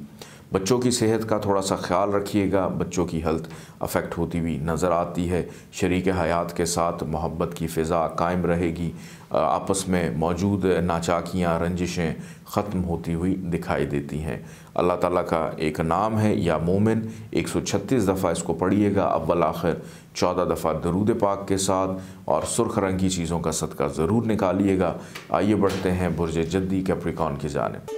बच्चों की सेहत का थोड़ा सा ख्याल रखिएगा। बच्चों की हेल्थ अफेक्ट होती हुई नज़र आती है। शरीक हयात के साथ मोहब्बत की फ़िज़ा कायम रहेगी। आपस में मौजूद नाचाकियाँ, रंजिशें ख़त्म होती हुई दिखाई देती हैं। अल्लाह ताला का एक नाम है या मोमिन, 136 दफ़ा इसको पढ़िएगा अव्वल आखिर, 14 दफ़ा दरूद पाक के साथ, और सुर्ख रंग की चीज़ों का सदका ज़रूर निकालिएगा। आइए बढ़ते हैं बुर्ज जद्दी कैप्रिकॉर्न की जानिब।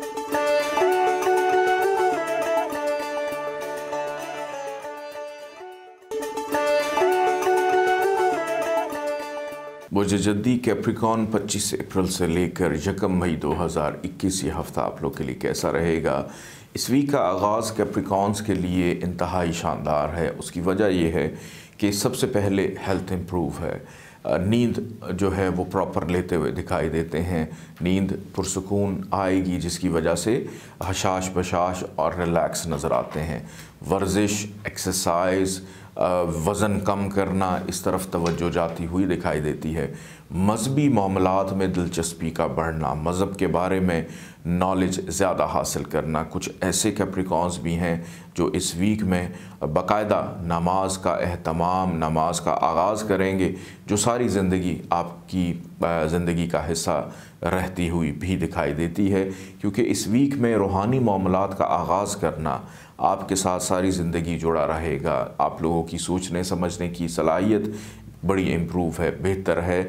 बुर्ज जद्दी कैप्रिकॉर्न 25 अप्रैल से लेकर 1 मई 2021 ये हफ़्ता आप लोग के लिए कैसा रहेगा। इस वीक का आगाज़ कैप्रिकॉर्न्स के लिए इंतहाई शानदार है। उसकी वजह यह है कि सबसे पहले हेल्थ इम्प्रूव है। नींद जो है वो प्रॉपर लेते हुए दिखाई देते हैं। नींद पुरसुकून आएगी, जिसकी वजह से हशाश बशाश और रिलैक्स नज़र आते हैं। वर्जिश, एक्सरसाइज, वज़न कम करना, इस तरफ तवज्जो जाती हुई दिखाई देती है। मज़हबी मामलात में दिलचस्पी का बढ़ना, मज़हब के बारे में नॉलेज ज़्यादा हासिल करना। कुछ ऐसे कैप्रिकॉर्न्स भी हैं जो इस वीक में बाकायदा नमाज का एहतमाम, नमाज का आगाज़ करेंगे, जो सारी ज़िंदगी आपकी ज़िंदगी का हिस्सा रहती हुई भी दिखाई देती है। क्योंकि इस वीक में रूहानी मामलात का आगाज़ करना आपके साथ सारी ज़िंदगी जुड़ा रहेगा। आप लोगों की सोचने समझने की सलाहियत बड़ी इम्प्रूव है, बेहतर है।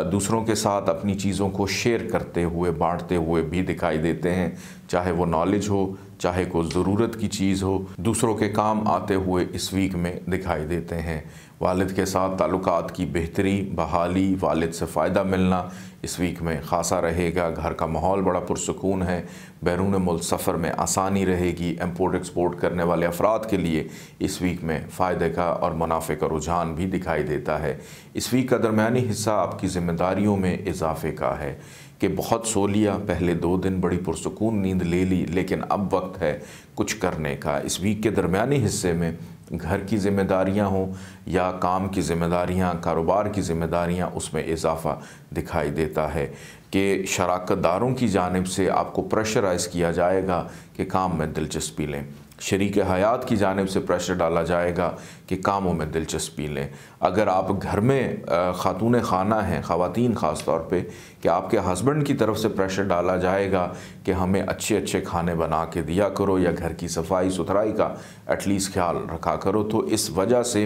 दूसरों के साथ अपनी चीज़ों को शेयर करते हुए, बांटते हुए भी दिखाई देते हैं, चाहे वो नॉलेज हो, चाहे कोई ज़रूरत की चीज़ हो, दूसरों के काम आते हुए इस वीक में दिखाई देते हैं। वालिद के साथ ताल्लुकात की बेहतरी, बहाली, वालिद से फ़ायदा मिलना इस वीक में ख़ासा रहेगा। घर का माहौल बड़ा पुरसुकून है। बैरून मुल्क सफ़र में आसानी रहेगी। इम्पोर्ट एक्सपोर्ट करने वाले अफराद के लिए इस वीक में फ़ायदे का और मुनाफे का रुझान भी दिखाई देता है। इस वीक का दरमियानी हिस्सा आपकी ज़िम्मेदारियों में इजाफ़े का है कि बहुत सो लिया, पहले 2 दिन बड़ी पुरसुकून नींद ले ली, लेकिन अब वक्त है कुछ करने का। इस वीक के दरमियानी हिस्से में घर की ज़िम्मेदारियां हों या काम की ज़िम्मेदारियां, कारोबार की ज़िम्मेदारियां, उसमें इजाफ़ा दिखाई देता है। कि शराकतदारों की जानिब से आपको प्रेशराइज़ किया जाएगा कि काम में दिलचस्पी लें। शरीक हयात की जानिब से प्रेशर डाला जाएगा कि कामों में दिलचस्पी लें। अगर आप घर में खातून खाना हैं, ख़वातीन ख़ास तौर पे, कि आपके हस्बैंड की तरफ से प्रेशर डाला जाएगा कि हमें अच्छे अच्छे खाने बना के दिया करो या घर की सफाई सुथराई का एटलीस्ट ख्याल रखा करो, तो इस वजह से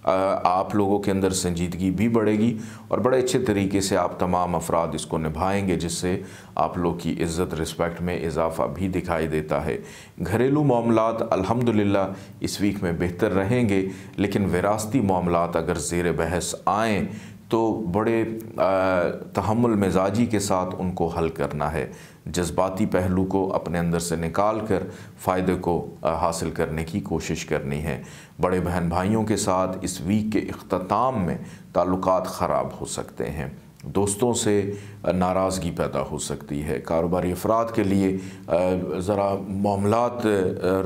आप लोगों के अंदर संजीदगी भी बढ़ेगी और बड़े अच्छे तरीके से आप तमाम अफराद इसको निभाएंगे, जिससे आप लोग की इज़्ज़त रिस्पेक्ट में इजाफ़ा भी दिखाई देता है। घरेलू मामलात अल्हम्दुलिल्लाह इस वीक में बेहतर रहेंगे, लेकिन विरासती मामलात अगर ज़ेर बहस आएँ तो बड़े तहम्मुल मिजाजी के साथ उनको हल करना है। जज्बाती पहलू को अपने अंदर से निकाल कर फ़ायदे को हासिल करने की कोशिश करनी है। बड़े बहन भाइयों के साथ इस वीक के इख्तिताम में ताल्लुकात ख़राब हो सकते हैं, दोस्तों से नाराज़गी पैदा हो सकती है। कारोबारी अफराद के लिए ज़रा मामलात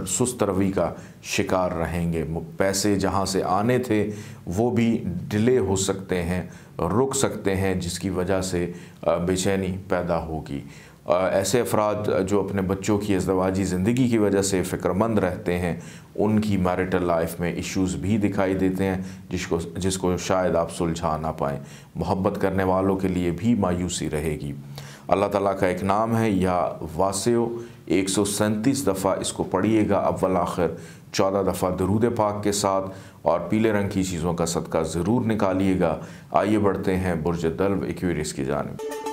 सुस्त रवि का शिकार रहेंगे। पैसे जहाँ से आने थे वो भी डिले हो सकते हैं, रुक सकते हैं, जिसकी वजह से बेचैनी पैदा होगी। ऐसे अफराद जो अपने बच्चों की अज़दवाजी ज़िंदगी की वजह से फ़िक्रमंद रहते हैं, उनकी मैरिटल लाइफ में इश्यूज़ भी दिखाई देते हैं जिसको शायद आप सुलझा ना पाएँ। मोहब्बत करने वालों के लिए भी मायूसी रहेगी। अल्लाह ताला का एक नाम है या वासियो, 137 दफ़ा इसको पढ़िएगा अव्वल आखिर, 14 दफ़ा दरूद पाक के साथ, और पीले रंग की चीज़ों का सदका ज़रूर निकालिएगा। आइए बढ़ते हैं बुर्ज दल्व एक्वेरियस की जानिब।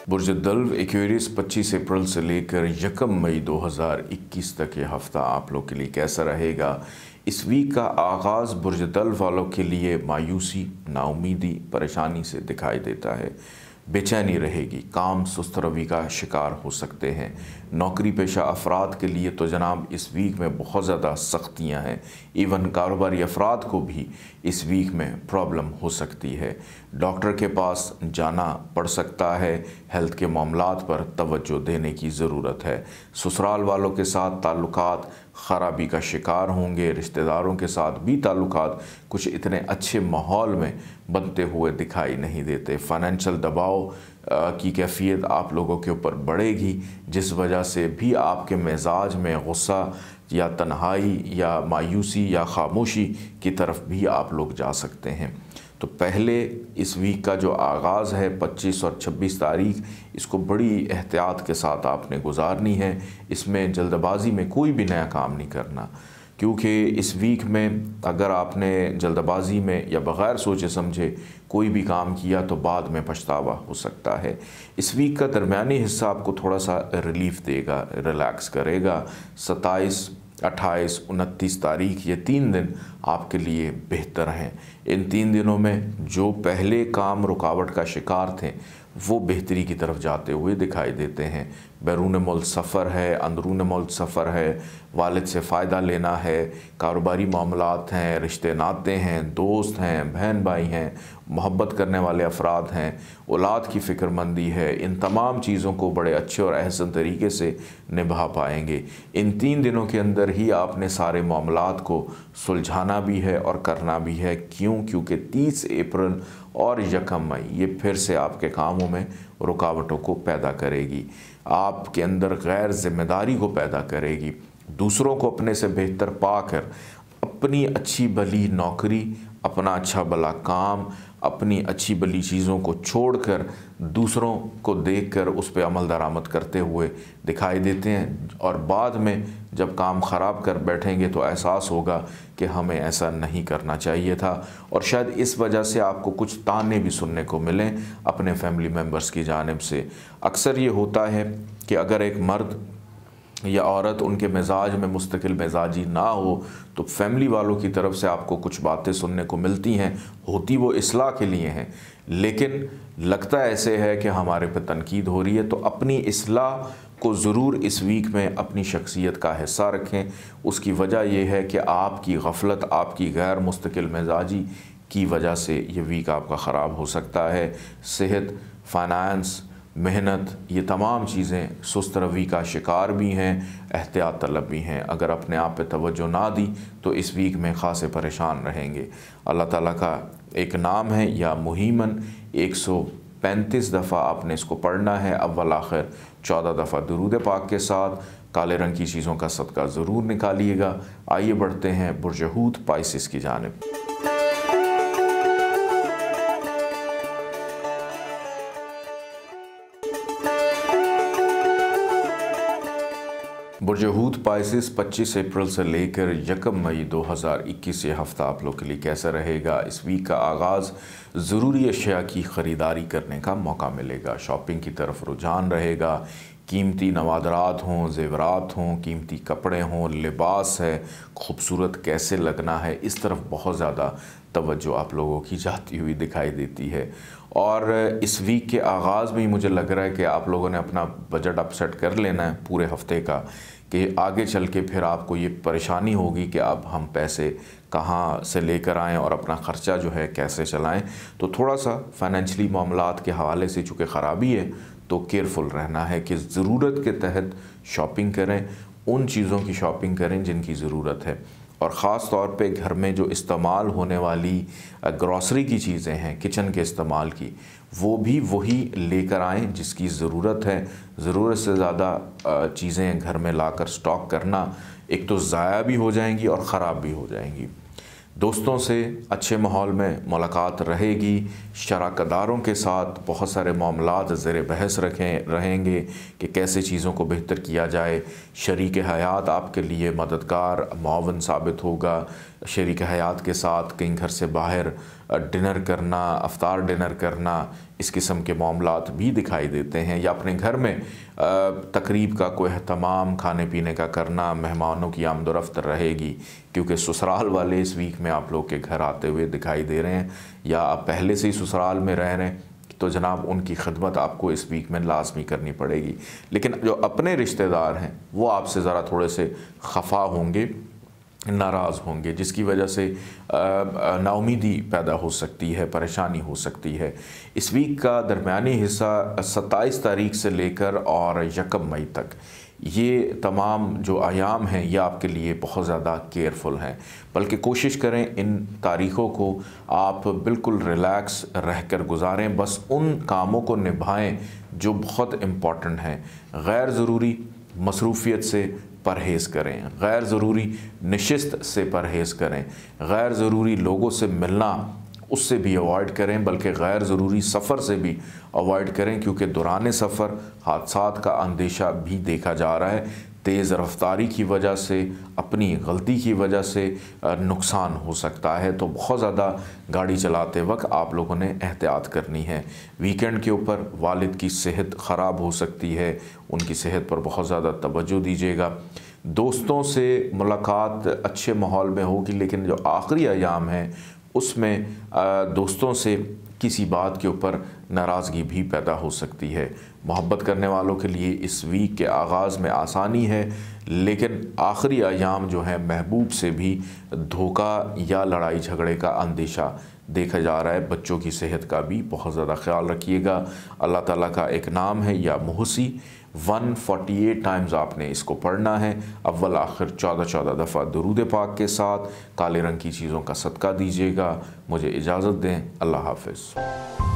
बुर्ज दल्व एक्वेरियस 25 अप्रैल से लेकर 1 मई 2021 तक ये हफ़्ता आप लोग के लिए कैसा रहेगा। इस वीक का आगाज़ बुर्ज दल्व वालों के लिए मायूसी, नाउमीदी, परेशानी से दिखाई देता है। बेचैनी रहेगी, काम सुस्त रवि का शिकार हो सकते हैं। नौकरी पेशा अफराद के लिए तो जनाब इस वीक में बहुत ज़्यादा सख्तियां हैं। इवन कारोबारी अफराद को भी इस वीक में प्रॉब्लम हो सकती है। डॉक्टर के पास जाना पड़ सकता है। हेल्थ के मामलात पर तवज्जो देने की ज़रूरत है। ससुराल वालों के साथ ताल्लुकात ख़राबी का शिकार होंगे। रिश्तेदारों के साथ भी ताल्लुकात कुछ इतने अच्छे माहौल में बनते हुए दिखाई नहीं देते। फ़ाइनेंशियल दबाव की कैफियत आप लोगों के ऊपर बढ़ेगी, जिस वजह से भी आपके मिजाज में गुस्सा या तन्हाई या मायूसी या खामोशी की तरफ भी आप लोग जा सकते हैं। तो पहले इस वीक का जो आगाज़ है 25 और 26 तारीख, इसको बड़ी एहतियात के साथ आपने गुजारनी है। इसमें जल्दबाजी में कोई भी नया काम नहीं करना, क्योंकि इस वीक में अगर आपने जल्दबाजी में या बग़ैर सोचे समझे कोई भी काम किया तो बाद में पछतावा हो सकता है। इस वीक का दरमियानी हिस्सा आपको थोड़ा सा रिलीफ़ देगा, रिलैक्स करेगा। 27, 28, 29 तारीख ये 3 दिन आपके लिए बेहतर हैं। इन 3 दिनों में जो पहले काम रुकावट का शिकार थे वो बेहतरी की तरफ जाते हुए दिखाई देते हैं। बैरून मुल्क सफ़र है, अंदरून मुल्क सफ़र है, वालिद से फ़ायदा लेना है, कारोबारी मामलात हैं, रिश्ते नाते हैं, दोस्त हैं, बहन भाई हैं, मोहब्बत करने वाले अफराद हैं, औलाद की फ़िक्रमंदी है। इन तमाम चीज़ों को बड़े अच्छे और अहसन तरीके से निभा पाएंगे। इन 3 दिनों के अंदर ही आपने सारे मामलात को सुलझाना भी है और करना भी है। क्योंकि 30 अप्रैल और 1 मई ये फिर से आपके कामों में रुकावटों को पैदा करेगी, आपके अंदर गैर जिम्मेदारी को पैदा करेगी। दूसरों को अपने से बेहतर पाकर अपनी अच्छी भली नौकरी, अपना अच्छा भला काम, अपनी अच्छी भली चीज़ों को छोड़कर दूसरों को देखकर उस पर अमल दरामद करते हुए दिखाई देते हैं, और बाद में जब काम ख़राब कर बैठेंगे तो एहसास होगा कि हमें ऐसा नहीं करना चाहिए था। और शायद इस वजह से आपको कुछ ताने भी सुनने को मिलें अपने फैमिली मेम्बर्स की जानिब से। अक्सर ये होता है कि अगर एक मर्द या औरत उनके मिजाज में मुस्तकिल मिजाजी ना हो तो फैमिली वालों की तरफ से आपको कुछ बातें सुनने को मिलती हैं, होती वो इस्लाह के लिए हैं, लेकिन लगता ऐसे है कि हमारे पे तनकीद हो रही है। तो अपनी इस्लाह को ज़रूर इस वीक में अपनी शख्सियत का हिस्सा रखें। उसकी वजह यह है कि आपकी गफलत, आपकी गैर मुस्तकिल मिजाजी की वजह से ये वीक आपका ख़राब हो सकता है। सेहत, फाइनेंस, मेहनत, ये तमाम चीज़ें सुस्त रवि का शिकार भी हैं, एहतियात तलब भी हैं। अगर अपने आप पे तवज्जो ना दी तो इस वीक में ख़ासे परेशान रहेंगे। अल्लाह ताला का एक नाम है या मुहीमन, 135 दफ़ा आपने इसको पढ़ना है, अव्वल आखिर 14 दफ़ा दुरूद पाक के साथ। काले रंग की चीज़ों का सदका ज़रूर निकालिएगा। आइए बढ़ते हैं बुर्ज हूत पाइसिस की जानिब। बुर्ज हूत पाइसिस 25 अप्रैल से लेकर 1 मई 2021 ये हफ़्ता आप लोग के लिए कैसा रहेगा। इस वीक का आगाज़ ज़रूरी अशिया की ख़रीदारी करने का मौका मिलेगा। शॉपिंग की तरफ रुझान रहेगा। कीमती नवादरात हों, ज़ेवरात हों, कीमती कपड़े हों, लिबास है, खूबसूरत कैसे लगना है, इस तरफ बहुत ज़्यादा तवज्जो आप लोगों की जाती हुई दिखाई देती है। और इस वीक के आगाज़ में मुझे लग रहा है कि आप लोगों ने अपना बजट अपसेट कर लेना है पूरे हफ़्ते का, कि आगे चल के फिर आपको ये परेशानी होगी कि अब हम पैसे कहाँ से लेकर आएँ और अपना ख़र्चा जो है कैसे चलाएँ। तो थोड़ा सा फ़ाइनेंशली मामलात के हवाले से चूँकि ख़राबी है तो केयरफुल रहना है कि ज़रूरत के तहत शॉपिंग करें, उन चीज़ों की शॉपिंग करें जिनकी ज़रूरत है। और ख़ास तौर पे घर में जो इस्तेमाल होने वाली ग्रॉसरी की चीज़ें हैं, किचन के इस्तेमाल की, वो भी वही लेकर आएँ जिसकी ज़रूरत है। ज़रूरत से ज़्यादा चीज़ें घर में लाकर स्टॉक करना एक तो ज़ाया भी हो जाएंगी और ख़राब भी हो जाएंगी। दोस्तों से अच्छे माहौल में मुलाकात रहेगी। शराकतदारों के साथ बहुत सारे मामलात ज़ेर बहस रहेंगे कि कैसे चीज़ों को बेहतर किया जाए। शरीक हयात आपके लिए मददगार मुआवन साबित होगा। शरीक हयात के साथ कहीं घर से बाहर डिनर करना, अफ्तार डिनर करना, इस किस्म के मामलात भी दिखाई देते हैं। या अपने घर में तकरीब का कोई अहतमाम, खाने पीने का करना, मेहमानों की आमदोरफ्त रहेगी, क्योंकि ससुराल वाले इस वीक में आप लोग के घर आते हुए दिखाई दे रहे हैं, या आप पहले से ही ससुराल में रह रहे हैं तो जनाब उनकी खिदमत आपको इस वीक में लाजमी करनी पड़ेगी। लेकिन जो अपने रिश्तेदार हैं वो आपसे ज़रा थोड़े से खफा होंगे, नाराज़ होंगे, जिसकी वजह से नाउमीदी पैदा हो सकती है, परेशानी हो सकती है। इस वीक का दरमियानी हिस्सा 27 तारीख से लेकर और 1 मई तक, ये तमाम जो आयाम हैं ये आपके लिए बहुत ज़्यादा केयरफुल हैं। बल्कि कोशिश करें इन तारीख़ों को आप बिल्कुल रिलैक्स रहकर गुजारें। बस उन कामों को निभाएं जो बहुत इम्पॉर्टेंट हैं। गैर ज़रूरी मसरूफ़ियत से परहेज़ करें, गैर ज़रूरी नशिस्त से परहेज़ करें, गैर ज़रूरी लोगों से मिलना उससे भी अवॉइड करें, बल्कि गैर ज़रूरी सफ़र से भी अवॉइड करें, क्योंकि दौरान सफ़र हादसात का अंदेशा भी देखा जा रहा है। तेज़ रफ्तारी की वजह से, अपनी गलती की वजह से नुकसान हो सकता है। तो बहुत ज़्यादा गाड़ी चलाते वक्त आप लोगों ने एहतियात करनी है। वीकेंड के ऊपर वालिद की सेहत ख़राब हो सकती है, उनकी सेहत पर बहुत ज़्यादा तवज्जो दीजिएगा। दोस्तों से मुलाकात अच्छे माहौल में होगी, लेकिन जो आखिरी अयाम है उसमें दोस्तों से किसी बात के ऊपर नाराज़गी भी पैदा हो सकती है। मोहब्बत करने वालों के लिए इस वीक के आगाज़ में आसानी है, लेकिन आखिरी अयाम जो है महबूब से भी धोखा या लड़ाई झगड़े का अंदेशा देखा जा रहा है। बच्चों की सेहत का भी बहुत ज़्यादा ख्याल रखिएगा। अल्लाह ताला का एक नाम है या मुहसी, 148 टाइम्स आपने इसको पढ़ना है। अव्वल आखिर 14 दफ़ा दुरूद पाक के साथ काले रंग की चीज़ों का सदका दीजिएगा। मुझे इजाज़त दें। अल्लाह हाफ़िज़।